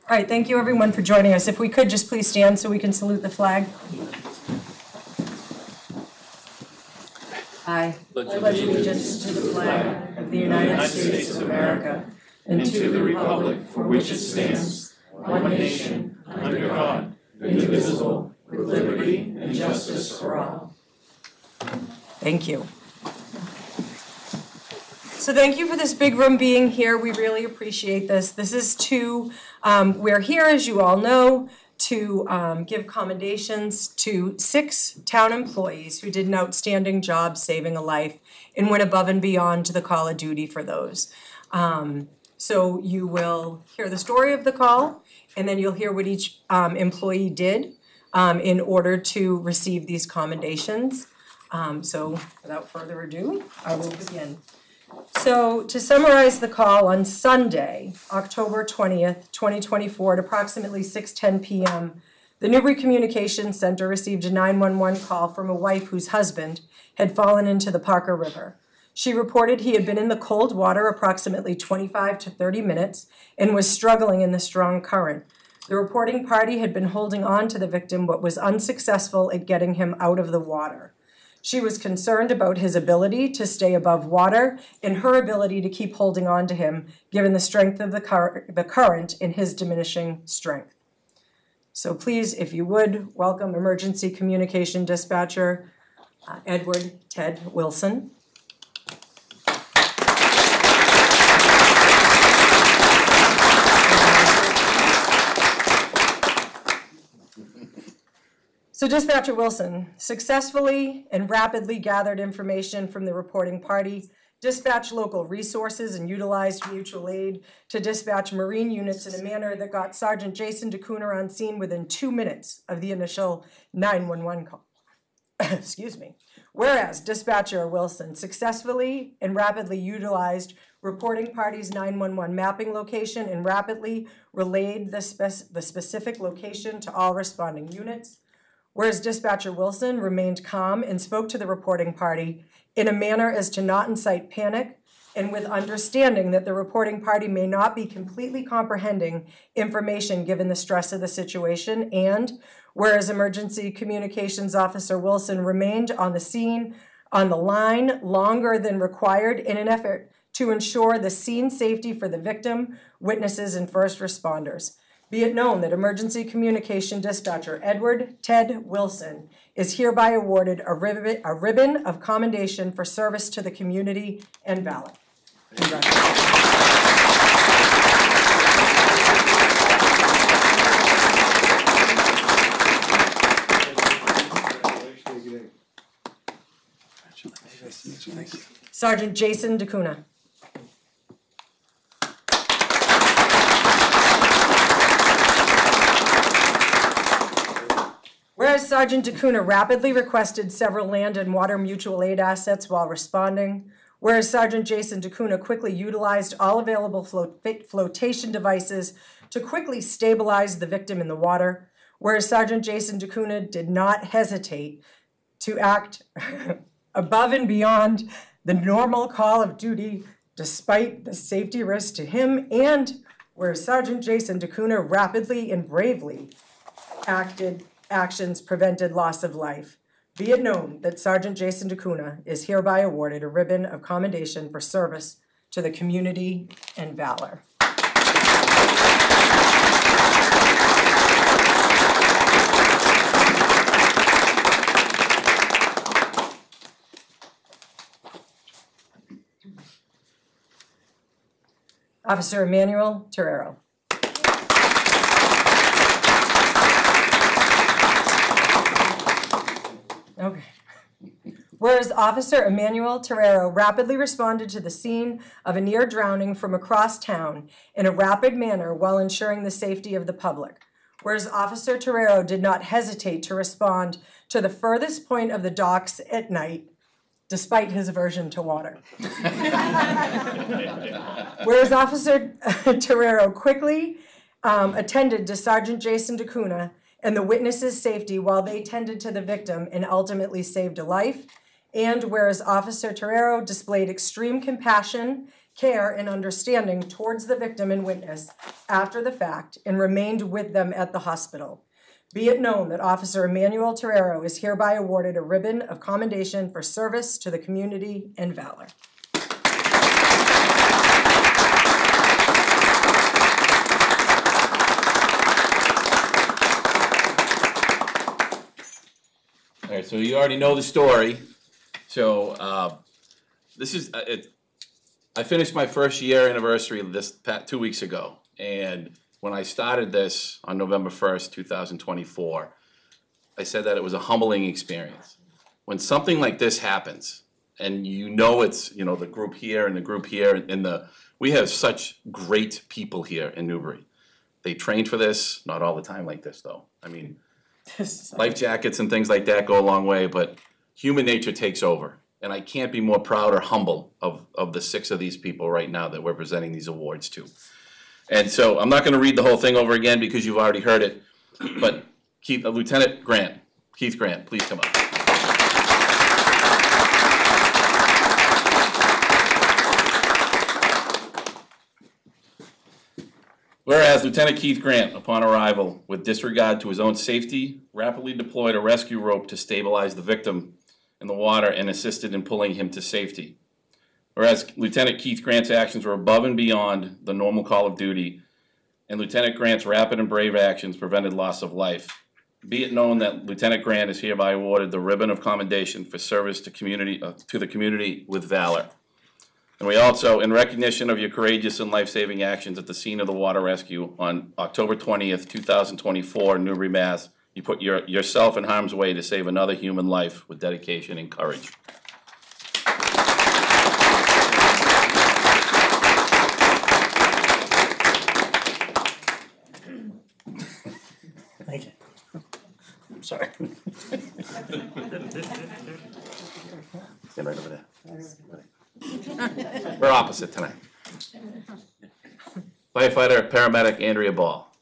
All right, thank you everyone for joining us. If we could just please stand so we can salute the flag. I pledge allegiance to the flag of the United States of America and to the republic for which it stands, one nation, under God, indivisible, with liberty and justice for all. Thank you. So thank you for this big room being here. We really appreciate this. This is we're here, as you all know, to give commendations to 6 town employees who did an outstanding job saving a life and went above and beyond to the call of duty for those. So you will hear the story of the call, and then you'll hear what each employee did in order to receive these commendations. So without further ado, I will begin. So to summarize the call, on Sunday, October 20th, 2024, at approximately 6:10 p.m., the Newbury Communications Center received a 911 call from a wife whose husband had fallen into the Parker River. She reported he had been in the cold water approximately 25 to 30 minutes and was struggling in the strong current. The reporting party had been holding on to the victim but was unsuccessful at getting him out of the water. She was concerned about his ability to stay above water and her ability to keep holding on to him, given the strength of the current and his diminishing strength. So please, if you would, welcome Emergency Communication Dispatcher Edward Ted Wilson. So Dispatcher Wilson successfully and rapidly gathered information from the reporting party, dispatched local resources, and utilized mutual aid to dispatch Marine units in a manner that got Sergeant Jason DeCooner on scene within 2 minutes of the initial 911 call. Excuse me. Whereas Dispatcher Wilson successfully and rapidly utilized reporting party's 911 mapping location and rapidly relayed the specific location to all responding units. Whereas Dispatcher Wilson remained calm and spoke to the reporting party in a manner as to not incite panic and with understanding that the reporting party may not be completely comprehending information given the stress of the situation, and whereas Emergency Communications Officer Wilson remained on the scene, on the line, longer than required in an effort to ensure the scene safety for the victim, witnesses, and first responders. Be it known that Emergency Communication Dispatcher Edward Ted Wilson is hereby awarded a ribbon of commendation for service to the community and valor. Congratulations. Sergeant Jason DeCooner. Whereas Sergeant DeCooner rapidly requested several land and water mutual aid assets while responding, whereas Sergeant Jason DeCooner quickly utilized all available flotation devices to quickly stabilize the victim in the water, whereas Sergeant Jason DeCooner did not hesitate to act above and beyond the normal call of duty despite the safety risk to him, and whereas Sergeant Jason DeCooner rapidly and bravely actions prevented loss of life. Be it known that Sergeant Jason DeCooner is hereby awarded a ribbon of commendation for service to the community and valor. Officer Emmanuel Terrero. Okay. Whereas Officer Emmanuel Terrero rapidly responded to the scene of a near drowning from across town in a rapid manner while ensuring the safety of the public. Whereas Officer Terrero did not hesitate to respond to the furthest point of the docks at night, despite his aversion to water. Whereas Officer Terrero quickly attended to Sergeant Jason DeCooner and the witnesses' safety while they tended to the victim and ultimately saved a life. And whereas Officer Torero displayed extreme compassion, care, and understanding towards the victim and witness after the fact and remained with them at the hospital. Be it known that Officer Emmanuel Torero is hereby awarded a ribbon of commendation for service to the community and valor. All right, so you already know the story. So this is I finished my first year anniversary this 2 weeks ago, and when I started this on November 1st, 2024, I said that it was a humbling experience. When something like this happens, and you know it's the group here and the group here, and we have such great people here in Newbury. They trained for this, not all the time like this though. I mean, life jackets and things like that go a long way, but human nature takes over. And I can't be more proud or humble of the 6 of these people right now that we're presenting these awards to. And so I'm not going to read the whole thing over again because you've already heard it, but Lieutenant Grant, Keith Grant, please come up. Whereas Lieutenant Keith Grant, upon arrival, with disregard to his own safety, rapidly deployed a rescue rope to stabilize the victim in the water and assisted in pulling him to safety. Whereas Lieutenant Keith Grant's actions were above and beyond the normal call of duty, and Lieutenant Grant's rapid and brave actions prevented loss of life. Be it known that Lieutenant Grant is hereby awarded the ribbon of commendation for service to the community with valor. And we also, in recognition of your courageous and life-saving actions at the scene of the water rescue on October 20th, 2024 in Newbury, Mass., you put yourself in harm's way to save another human life with dedication and courage. Thank you. I'm sorry. Stand right over there. We're opposite tonight. Firefighter, paramedic Andrea Ball.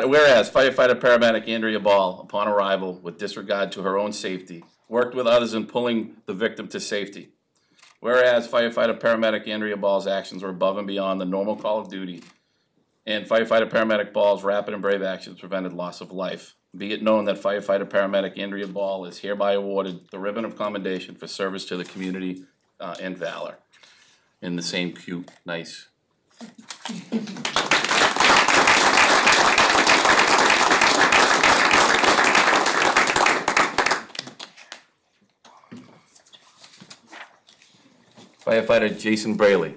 Whereas firefighter paramedic Andrea Ball, upon arrival, with disregard to her own safety, worked with others in pulling the victim to safety. Whereas firefighter paramedic Andrea Ball's actions were above and beyond the normal call of duty, and firefighter paramedic Ball's rapid and brave actions prevented loss of life. Be it known that firefighter paramedic Andrea Ball is hereby awarded the ribbon of commendation for service to the community and valor. In the same cute, nice. Firefighter Jason Braley.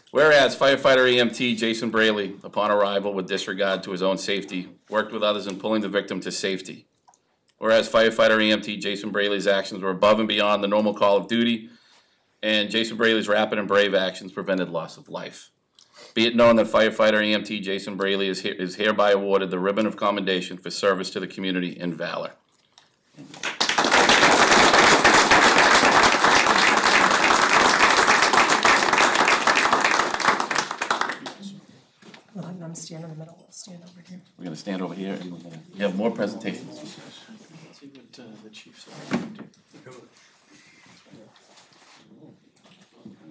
Whereas firefighter EMT Jason Braley, upon arrival with disregard to his own safety, worked with others in pulling the victim to safety. Whereas firefighter EMT Jason Braley's actions were above and beyond the normal call of duty, and Jason Braley's rapid and brave actions prevented loss of life. Be it known that firefighter EMT Jason Braley is hereby awarded the ribbon of commendation for service to the community and valor. I'm stand in the middle. We'll stand over here. We're going to stand over here and we have more presentations. Let's see what the chief said.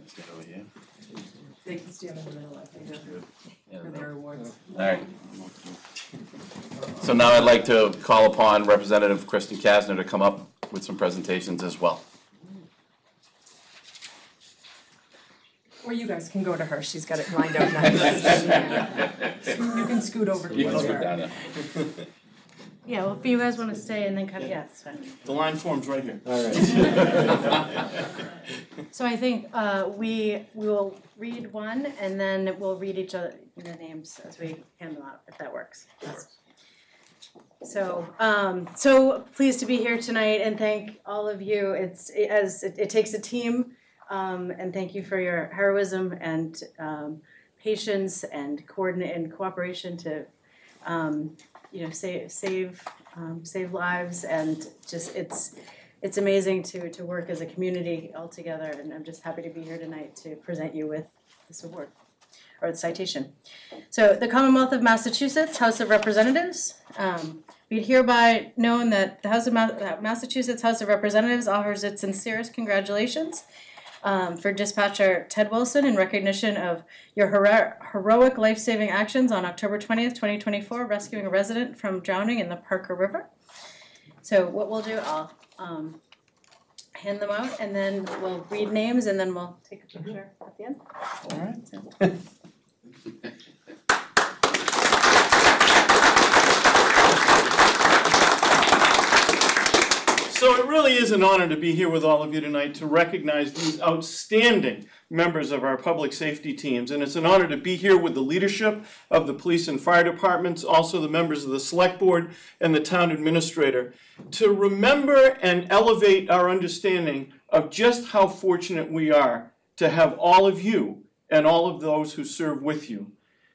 Stand over here. They can stand in the middle, I think, for their awards. All right. So now I'd like to call upon Representative Kristen Kasner to come up with some presentations as well. Or you guys can go to her. She's got it lined up nice. You can scoot over You can towards scoot her. down there. Yeah, well, if you guys want to stay and then cut, yeah, that's fine. The line form's right here. All right. So I think we will read one and then we'll read each other the names as we hand them out, if that works. So, so pleased to be here tonight and thank all of you. It takes a team, and thank you for your heroism and patience and coordinate and cooperation to, save save lives, and just it's amazing to work as a community all together, and I'm just happy to be here tonight to present you with this award, or the citation. So the Commonwealth of Massachusetts House of Representatives, be it hereby known that the Massachusetts House of Representatives offers its sincerest congratulations for Dispatcher Ted Wilson in recognition of your heroic life-saving actions on October 20th, 2024, rescuing a resident from drowning in the Parker River. So what we'll do, I'll hand them out, and then we'll read names, and then we'll take a picture at the end. All right. So it really is an honor to be here with all of you tonight to recognize these outstanding members of our public safety teams. And it's an honor to be here with the leadership of the police and fire departments, also the members of the select board and the town administrator, to remember and elevate our understanding of just how fortunate we are to have all of you and all of those who serve with you.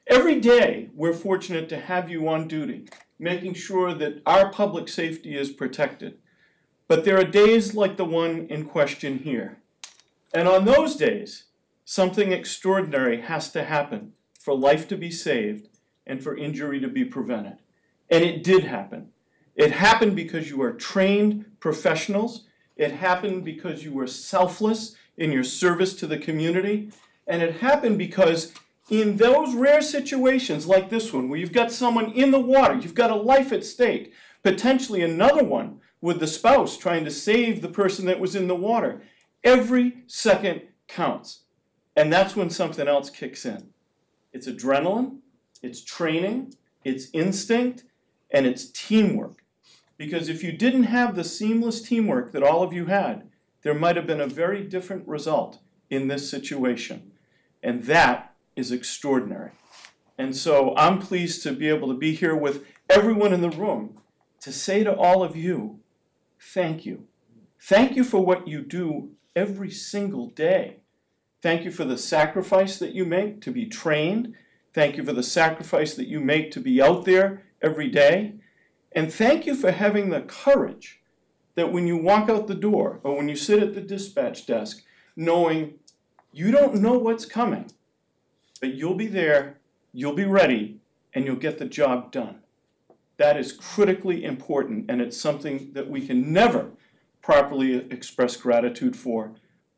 Every day, we're fortunate to have you on duty, making sure that our public safety is protected. But there are days like the one in question here. And on those days, something extraordinary has to happen for life to be saved and for injury to be prevented. And it did happen. It happened because you are trained professionals. It happened because you were selfless in your service to the community. And it happened because in those rare situations like this one, where you've got someone in the water, you've got a life at stake, potentially another one with the spouse trying to save the person that was in the water. Every second counts. And that's when something else kicks in. It's adrenaline, it's training, it's instinct, and it's teamwork. Because if you didn't have the seamless teamwork that all of you had, there might have been a very different result in this situation. And that is extraordinary. And so I'm pleased to be able to be here with everyone in the room to say to all of you, thank you. Thank you for what you do every single day. Thank you for the sacrifice that you make to be trained. Thank you for the sacrifice that you make to be out there every day. And thank you for having the courage that when you walk out the door or when you sit at the dispatch desk, knowing you don't know what's coming, but you'll be there, you'll be ready, and you'll get the job done. That is critically important, and it's something that we can never properly express gratitude for.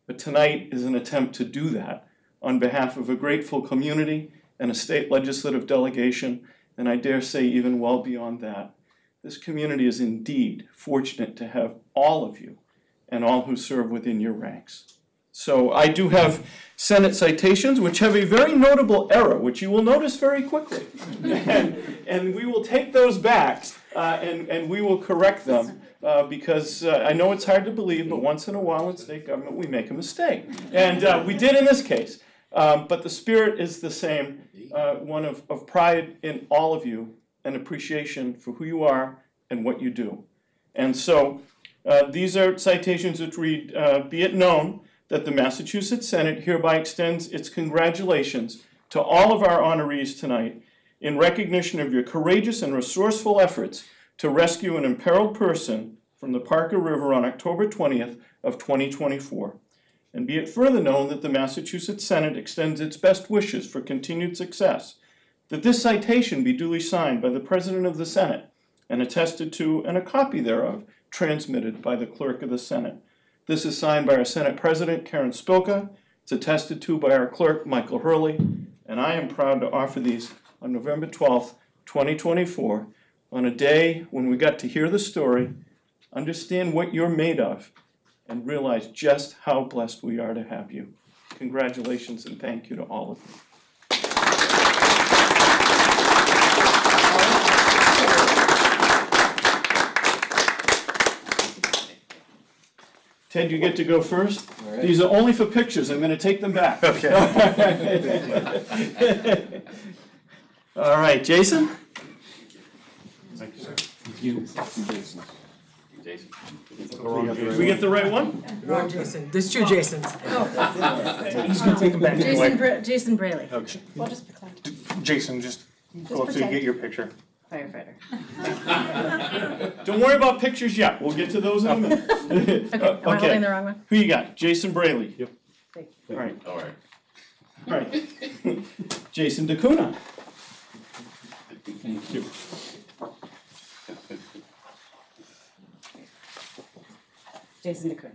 But tonight is an attempt to do that on behalf of a grateful community and a state legislative delegation, and I dare say even well beyond that. This community is indeed fortunate to have all of you and all who serve within your ranks. So I do have Senate citations, which have a very notable error, which you will notice very quickly. and we will take those back, and we will correct them, because I know it's hard to believe, but once in a while in state government we make a mistake. And we did in this case. But the spirit is the same, one of pride in all of you and appreciation for who you are and what you do. And so these are citations which read, be it known that the Massachusetts Senate hereby extends its congratulations to all of our honorees tonight in recognition of your courageous and resourceful efforts to rescue an imperiled person from the Parker River on October 20th of 2024. And be it further known that the Massachusetts Senate extends its best wishes for continued success, that this citation be duly signed by the President of the Senate and attested to, and a copy thereof transmitted by the Clerk of the Senate. This is signed by our Senate President, Karen Spilka. It's attested to by our Clerk, Michael Hurley. And I am proud to offer these on November 12th, 2024, on a day when we got to hear the story, understand what you're made of, and realize just how blessed we are to have you. Congratulations and thank you to all of you. Ted, you get to go first. All right. These are only for pictures. I'm going to take them back. Okay. All right, Jason? Thank you, sir. Thank you. Jason. Jason. Did we get the right one? Wrong Jason. There's two Jasons. He's going to take them back. Jason Braley. Okay. We'll just pretend. Jason, just go up so you get your picture. firefighter. Don't worry about pictures yet, we'll get to those in a minute. Okay, am I holding the wrong one? Who you got? Jason Braley? Yep. Thank you. Alright, Alright. alright. Jason DeCuna? Thank you. Jason DeCoon.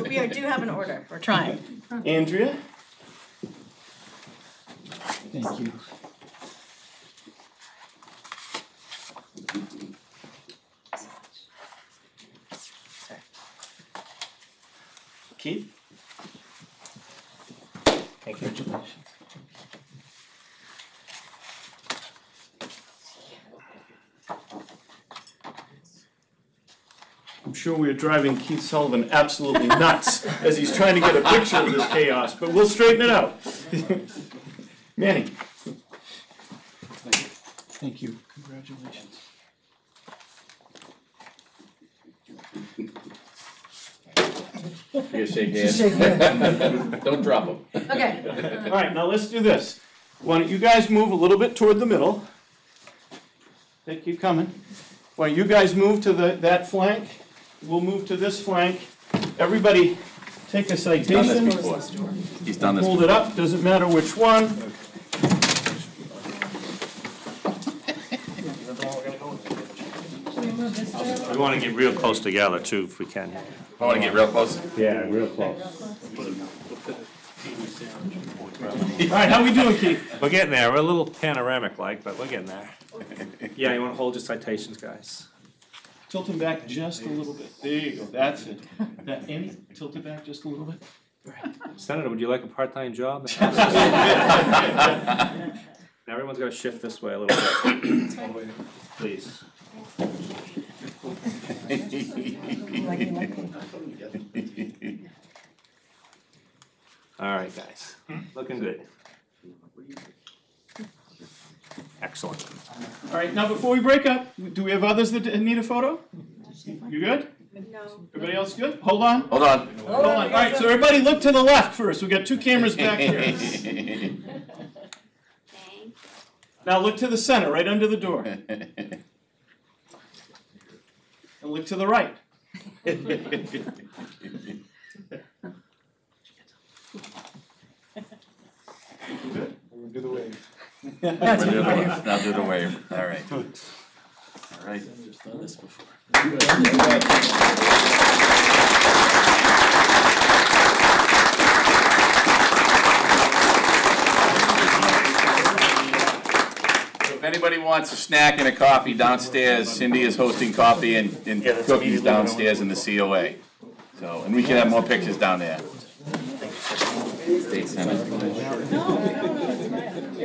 We do have an order, we're trying. Andrea? Thank you. Keith? Congratulations. I'm sure we are driving Keith Sullivan absolutely nuts as he's trying to get a picture of this chaos, but we'll straighten it out. Manny? Thank you. Congratulations. You shake hands. Don't drop them. Okay. All right, now let's do this. Why don't you guys move a little bit toward the middle? They keep coming. Why don't you guys move to that flank? We'll move to this flank. Everybody take a He's done this citation. before. He's done this Hold it up, doesn't matter which one. We want to get real close together too, if we can. I wanna get real close. Yeah, real close. All right, how we doing, Keith? We're getting there. We're a little panoramic-like, but we're getting there. Yeah, you want to hold your citations, guys? Tilt him back just a little bit. There you go, that's it. Andy, tilt it back just a little bit. Senator, would you like a part-time job? Now everyone's got to shift this way a little bit. Please. All right, guys. Looking good. Excellent. All right, now before we break up, do we have others that need a photo? You good? No. Everybody else good? Hold on. Hold on. Hold on. All right, so everybody look to the left first. We got two cameras back here. Now look to the center, right under the door. And look to the right. Good? Do the wave. Now do the wave. All right. All right. So if anybody wants a snack and a coffee downstairs, Cindy is hosting coffee and cookies downstairs in the COA. So, and we can have more pictures down there. State Senate.